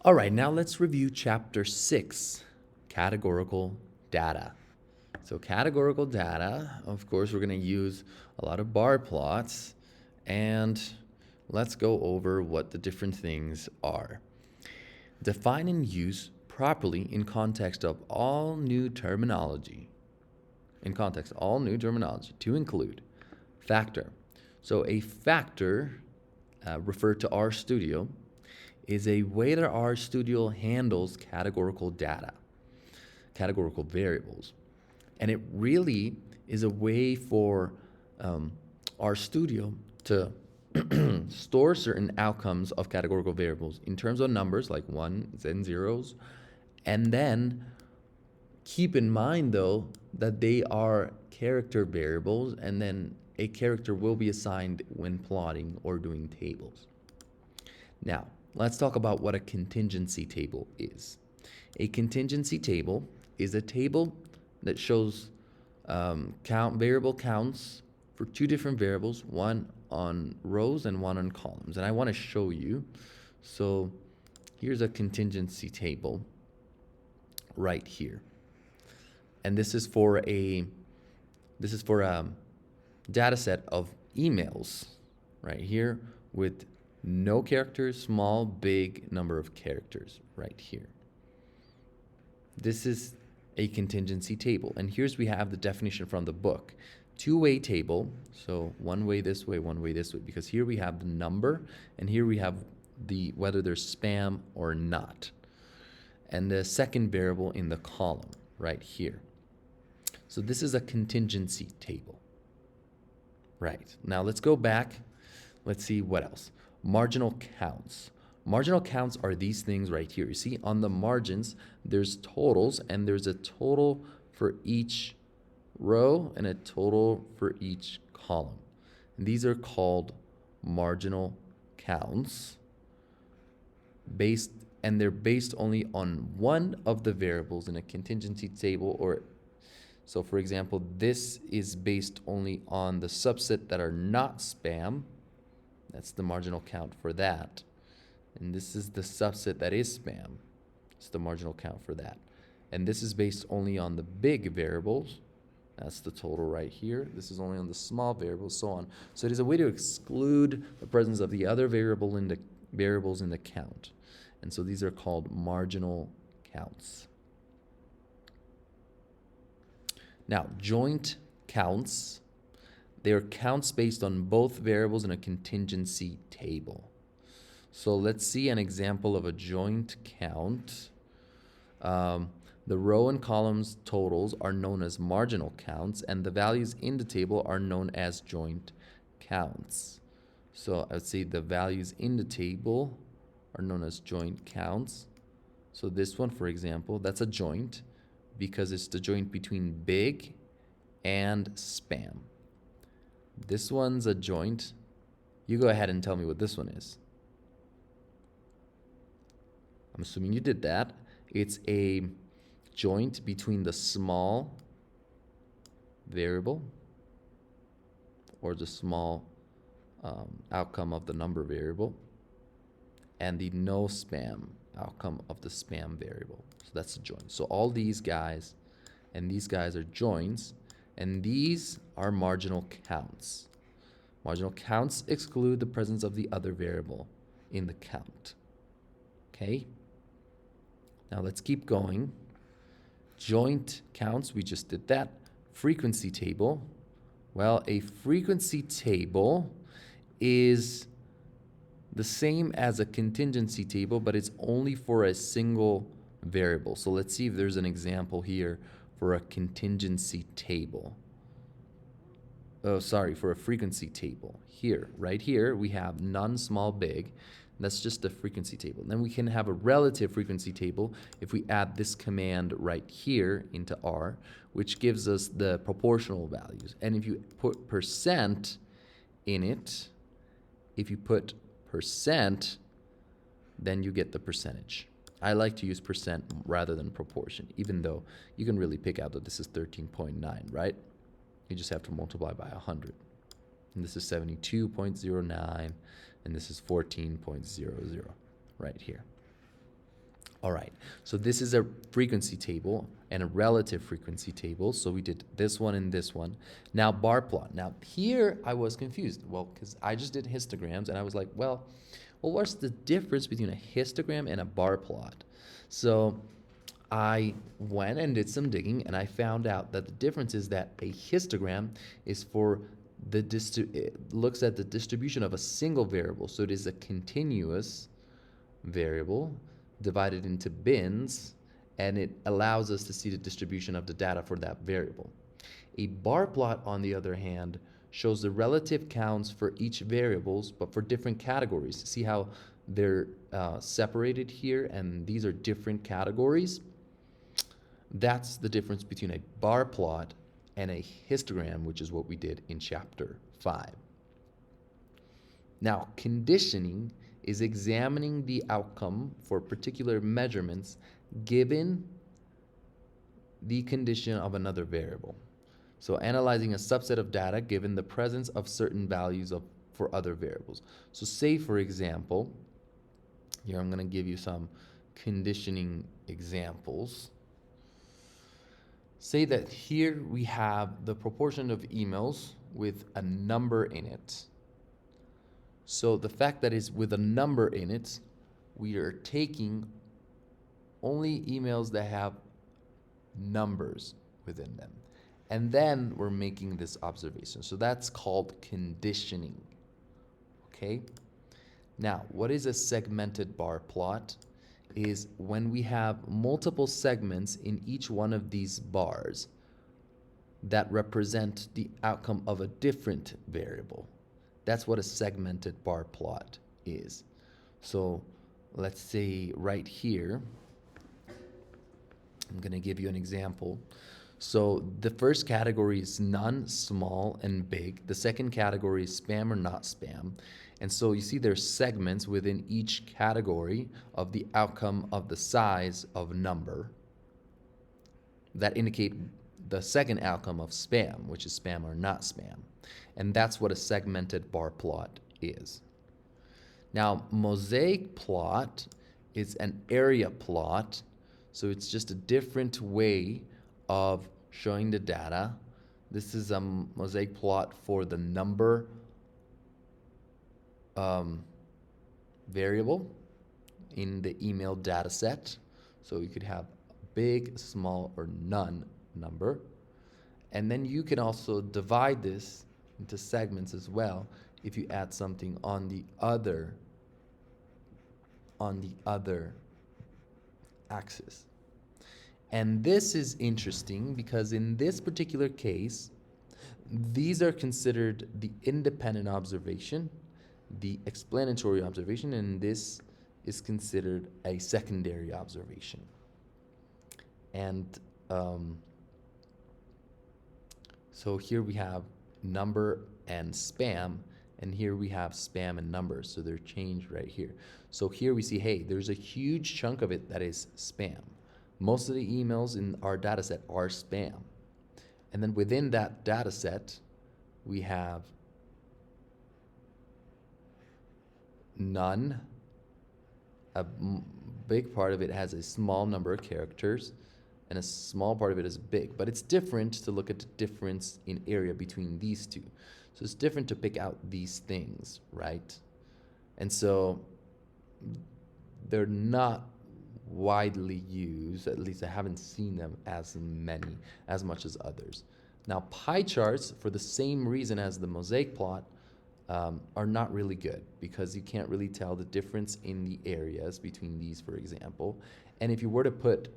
All right, now let's review Chapter 6, Categorical Data. So categorical data, of course, we're going to use a lot of bar plots, and let's go over what the different things are. Define and use properly in context of all new terminology. To include factor. So a factor, referred to RStudio, is a way that RStudio handles categorical data, categorical variables. And it really is a way for RStudio to store certain outcomes of categorical variables in terms of numbers like ones and zeros, and then keep in mind though that they are character variables, and then a character will be assigned when plotting or doing tables. Now, let's talk about what a contingency table is. A contingency table is a table that shows variable counts for two different variables, one on rows and one on columns. And I want to show you. So here's a contingency table right here. And this is for a data set of emails right here with no characters, small, big number of characters right here. This is a contingency table. And here's we have the definition from the book. Two-way table, so one way this way, one way this way, because here we have the number and here we have the whether there's spam or not. And the second variable in the column right here. So this is a contingency table. Right. Now let's go back. Let's see what else. Marginal counts. Marginal counts are these things right here. You see on the margins, there's totals, and there's a total for each row and a total for each column. And these are called marginal counts, and they're based only on one of the variables in a contingency table. Or so for example, this is based only on the subset that are not spam. That's the marginal count for that. And this is the subset that is spam. It's the marginal count for that. And this is based only on the big variables. That's the total right here. This is only on the small variables, so on. So it is a way to exclude the presence of the other variables in the count. And so these are called marginal counts. Now, joint counts. They are counts based on both variables in a contingency table. So let's see an example of a joint count. The row and columns totals are known as marginal counts, and the values in the table are known as joint counts. So I would say the values in the table are known as joint counts. So this one, for example, that's a joint because it's the joint between big and spam. This one's a joint. You go ahead and tell me what this one is. I'm assuming you did that. It's a joint between the small variable or the small outcome of the number variable and the no spam outcome of the spam variable. So that's a joint. So all these guys and these guys are joints, and these are marginal counts. Marginal counts exclude the presence of the other variable in the count. Okay? Now let's keep going. Joint counts, we just did that. Frequency table. Well, a frequency table is the same as a contingency table, but it's only for a single variable. So let's see if there's an example here for a contingency table. Oh, sorry, for a frequency table. Here, right here, we have none, small, big. That's just a frequency table. Then we can have a relative frequency table if we add this command right here into R, which gives us the proportional values. And if you put percent in it, if you put percent, then you get the percentage. I like to use percent rather than proportion, even though you can really pick out that this is 13.9, right? You just have to multiply by 100. And this is 72.09, and this is 14.00 right here. All right, so this is a frequency table and a relative frequency table. So we did this one and this one. Now bar plot. Now here I was confused. Well, because I just did histograms and I was like, well, what's the difference between a histogram and a bar plot? So I went and did some digging and I found out that the difference is that a histogram is for it looks at the distribution of a single variable. So it is a continuous variable divided into bins, and it allows us to see the distribution of the data for that variable. A bar plot, on the other hand, shows the relative counts for each variables, but for different categories. See how they're separated here, and these are different categories? That's the difference between a bar plot and a histogram, which is what we did in chapter 5. Now, conditioning is examining the outcome for particular measurements given the condition of another variable. So analyzing a subset of data given the presence of certain values for other variables. So say, for example, here I'm going to give you some conditioning examples. Say that here we have the proportion of emails with a number in it. So the fact that it's with a number in it, we are taking only emails that have numbers within them. And then we're making this observation. So that's called conditioning. Okay? Now, what is a segmented bar plot? Is when we have multiple segments in each one of these bars that represent the outcome of a different variable. That's what a segmented bar plot is. So let's say right here, I'm going to give you an example. So the first category is none, small, and big. The second category is spam or not spam. And so you see there's segments within each category of the outcome of the size of number that indicate the second outcome of spam, which is spam or not spam. And that's what a segmented bar plot is. Now, mosaic plot is an area plot. So it's just a different way of showing the data. This is a mosaic plot for the number variable in the email data set. So you could have big, small, or none number. And then you can also divide this into segments as well if you add something on the other axis. And this is interesting because in this particular case, these are considered the independent observation, the explanatory observation, and this is considered a secondary observation. And so here we have number and spam, and here we have spam and numbers, so they're changed right here. So here we see, hey, there's a huge chunk of it that is spam. Most of the emails in our data set are spam. And then within that data set, we have none. A big part of it has a small number of characters, and a small part of it is big. But it's different to look at the difference in area between these two. So it's different to pick out these things, right? And so they're not widely used, at least I haven't seen them as much as others. Now, pie charts, for the same reason as the mosaic plot, are not really good because you can't really tell the difference in the areas between these, for example. And if you were to put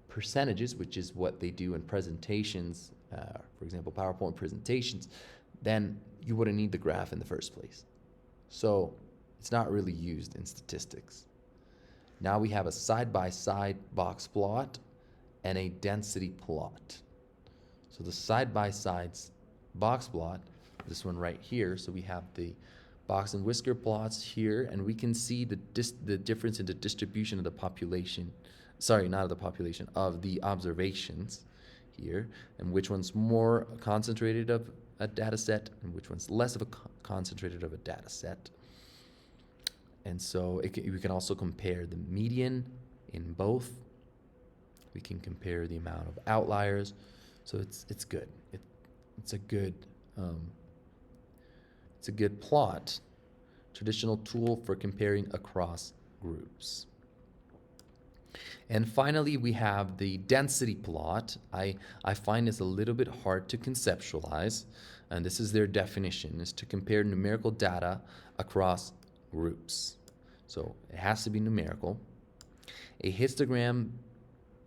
percentages, which is what they do in presentations, for example, PowerPoint presentations, then you wouldn't need the graph in the first place. So it's not really used in statistics. Now we have a side-by-side box plot and a density plot. So the side-by-sides box plot, this one right here, so we have the box and whisker plots here, and we can see the difference in the distribution of the population, sorry, not of the population, of the observations here, and which one's more concentrated of a data set and which one's less of a concentrated of a data set. And so we can also compare the median in both. We can compare the amount of outliers. So it's good. It's a good plot, traditional tool for comparing across groups. And finally, we have the density plot. I find this a little bit hard to conceptualize, and this is their definition, is to compare numerical data across groups. So it has to be numerical. A histogram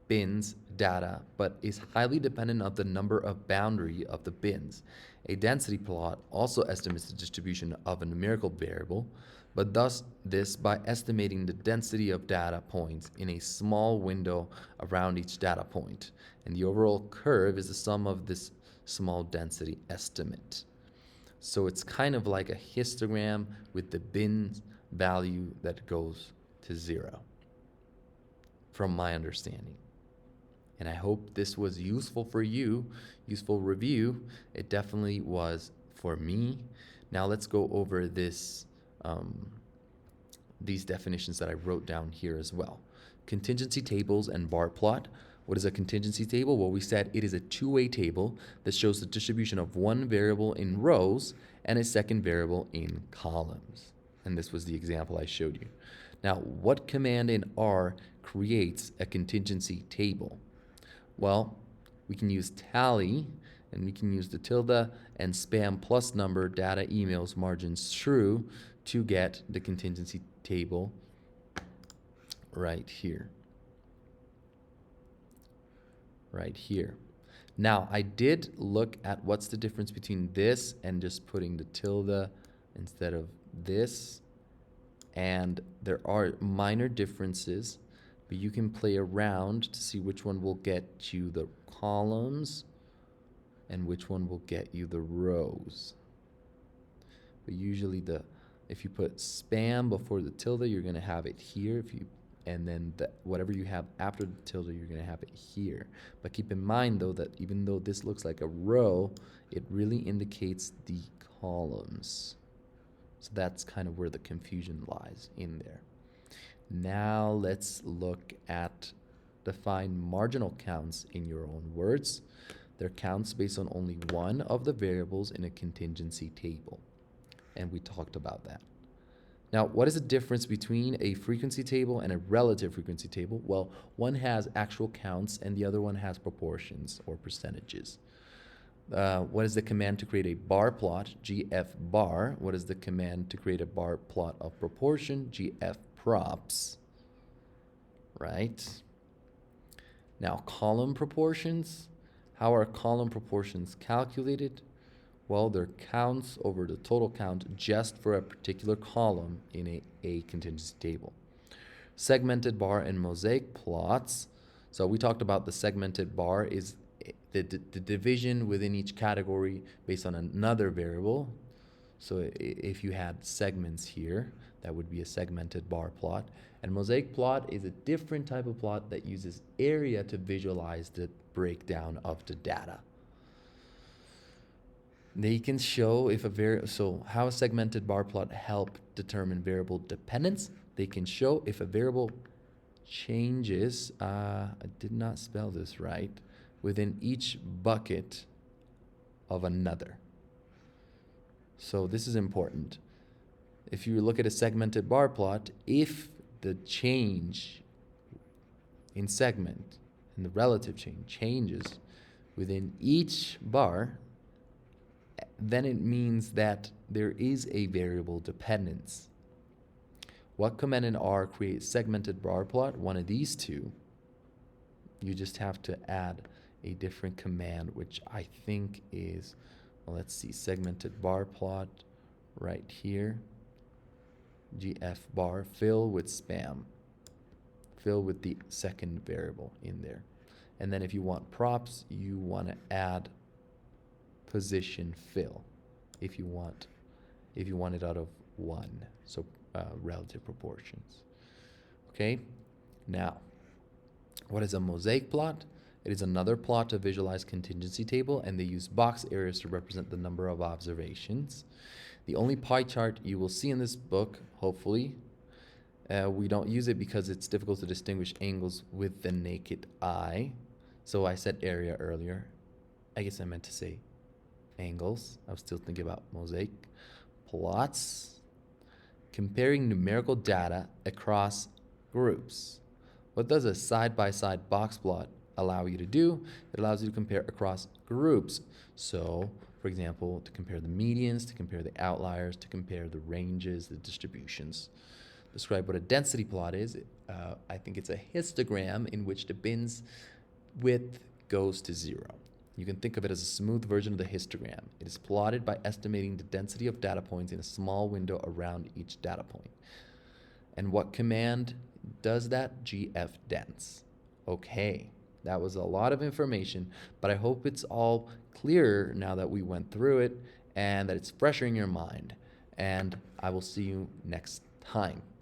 bins data, but is highly dependent on the number of boundary of the bins. A density plot also estimates the distribution of a numerical variable, but does this by estimating the density of data points in a small window around each data point. And the overall curve is the sum of this small density estimate. So it's kind of like a histogram with the bin value that goes to 0, from my understanding. And I hope this was useful for you, useful review. It definitely was for me. Now let's go over these definitions that I wrote down here as well. Contingency tables and bar plot. What is a contingency table? Well, we said it is a two-way table that shows the distribution of one variable in rows and a second variable in columns. And this was the example I showed you. Now, what command in R creates a contingency table? Well, we can use tally, and we can use the tilde and spam plus number data emails margins true to get the contingency table right here. Right here. Now, I did look at what's the difference between this and just putting the tilde instead of this. And there are minor differences, but you can play around to see which one will get you the columns and which one will get you the rows. But usually if you put spam before the tilde, you're going to have it here. And then whatever you have after the tilde, you're going to have it here. But keep in mind, though, that even though this looks like a row, it really indicates the columns. So that's kind of where the confusion lies in there. Now let's look at define marginal counts in your own words. They're counts based on only one of the variables in a contingency table. And we talked about that. Now, what is the difference between a frequency table and a relative frequency table? Well, one has actual counts and the other one has proportions or percentages. What is the command to create a bar plot? GF bar. What is the command to create a bar plot of proportion? GF props. Right? Now, column proportions. How are column proportions calculated? Well, they're counts over the total count just for a particular column in a contingency table. Segmented bar and mosaic plots. So we talked about the segmented bar is the division within each category based on another variable. So if you had segments here, that would be a segmented bar plot. And mosaic plot is a different type of plot that uses area to visualize the breakdown of the data. They can show if so how a segmented bar plot help determine variable dependence. They can show if a variable changes, I did not spell this right, within each bucket of another. So this is important. If you look at a segmented bar plot, if the change in segment and the relative change changes within each bar, then it means that there is a variable dependence. What command in R creates segmented bar plot? One of these two. You just have to add a different command, which I think is, well, let's see, segmented bar plot right here. GF bar, fill with spam. Fill with the second variable in there. And then if you want props, you want to add position fill if you want it out of 1, so relative proportions. Okay, now what is a mosaic plot? It is another plot to visualize contingency table, and they use box areas to represent the number of observations. The only pie chart you will see in this book, hopefully, We don't use it because it's difficult to distinguish angles with the naked eye. So I said area earlier. I guess I meant to say angles. I was still thinking about mosaic. Plots. Comparing numerical data across groups. What does a side-by-side box plot allow you to do? It allows you to compare across groups. So, for example, to compare the medians, to compare the outliers, to compare the ranges, the distributions. Describe what a density plot is. I think it's a histogram in which the bin's width goes to 0. You can think of it as a smooth version of the histogram. It is plotted by estimating the density of data points in a small window around each data point. And what command does that? gfdense. Okay, that was a lot of information, but I hope it's all clearer now that we went through it and that it's fresher in your mind. And I will see you next time.